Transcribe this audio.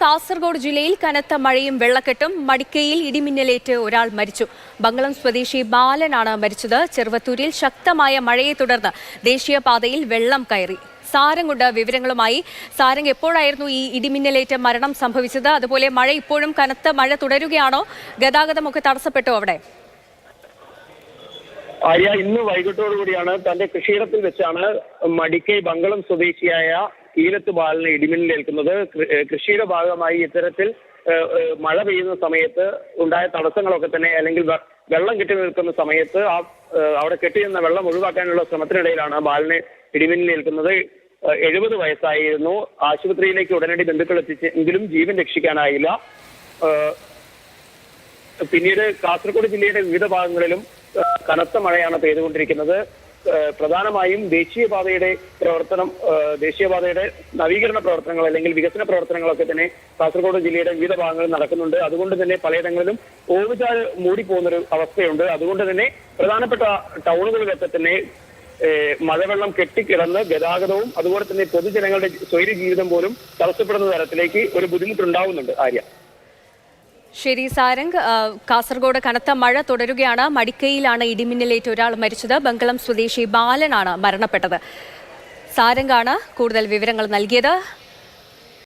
കാസർഗോഡ് ജില്ലയിൽ കനത്ത മഴയും വെള്ളക്കെട്ടും. മടിക്കയിൽ ഇടിമിന്നലേറ്റ് ഒരാൾ മരിച്ചു. ബംഗളം സ്വദേശി ബാലനാണ് മരിച്ചത്. ചെറുവത്തൂരിൽ ശക്തമായ മഴയെ തുടർന്ന് ദേശീയപാതയിൽ വെള്ളം കയറി. സാരംഗുണ്ട് വിവരങ്ങളുമായി. സാരംഗ്, എപ്പോഴായിരുന്നു ഈ ഇടിമിന്നലേറ്റ് മരണം സംഭവിച്ചത്? അതുപോലെ മഴ ഇപ്പോഴും കനത്ത മഴ തുടരുകയാണോ? ഗതാഗതമൊക്കെ തടസ്സപ്പെട്ടോ അവിടെ? ആര്യ, ഇന്ന് വൈകിട്ടോടുകൂടിയാണ് തന്റെ കൃഷിയിടത്തിൽ വെച്ചാണ് മടിക്കൈ ബംഗളം സ്വദേശിയായ ഈലത്ത് ബാലന് ഇടിമിന്നലേൽക്കുന്നത്. കൃഷിയുടെ ഭാഗമായി ഇത്തരത്തിൽ മഴ പെയ്യുന്ന സമയത്ത് ഉണ്ടായ തടസ്സങ്ങളൊക്കെ തന്നെ, അല്ലെങ്കിൽ വെള്ളം കെട്ടി നിൽക്കുന്ന സമയത്ത് അവിടെ കെട്ടി നിന്ന വെള്ളം ഒഴിവാക്കാനുള്ള ശ്രമത്തിനിടയിലാണ് ബാലന് ഇടിമിന്നലേൽക്കുന്നത്. 70 വയസ്സായിരുന്നു. ആശുപത്രിയിലേക്ക് ഉടനടി ബന്ധുക്കൾ എത്തിച്ചെങ്കിലും ജീവൻ രക്ഷിക്കാനായില്ല. പിന്നീട് കാസർഗോഡ് ജില്ലയുടെ വിവിധ ഭാഗങ്ങളിലും കനത്ത മഴയാണ് പെയ്തുകൊണ്ടിരിക്കുന്നത്. പ്രധാനമായും ദേശീയപാതയുടെ നവീകരണ പ്രവർത്തനങ്ങൾ അല്ലെങ്കിൽ വികസന പ്രവർത്തനങ്ങളൊക്കെ തന്നെ കാസർഗോഡ് ജില്ലയുടെ വിവിധ ഭാഗങ്ങളിൽ നടക്കുന്നുണ്ട്. അതുകൊണ്ട് തന്നെ പലയിടങ്ങളിലും ഓവുചാൽ മൂടിപ്പോകുന്നൊരു അവസ്ഥയുണ്ട്. അതുകൊണ്ട് തന്നെ പ്രധാനപ്പെട്ട ടൗണുകളിലൊക്കെ തന്നെ മഴവെള്ളം കെട്ടിക്കിടന്ന് ഗതാഗതവും അതുപോലെ തന്നെ പൊതുജനങ്ങളുടെ സ്വൈര്യ ജീവിതം പോലും തടസ്സപ്പെടുന്ന തരത്തിലേക്ക് ഒരു ബുദ്ധിമുട്ടുണ്ടാവുന്നുണ്ട്. ആര്യ, ശരി സാരംഗ്. കാസർഗോഡ് കനത്ത മഴ തുടരുകയാണ്. മടിക്കയിലാണ് ഇടിമിന്നലേറ്റ് ഒരാൾ മരിച്ചത്. ബംഗളം സ്വദേശി ബാലനാണ് മരണപ്പെട്ടത്. സാരംഗാണ് കൂടുതൽ വിവരങ്ങൾ നൽകിയത്.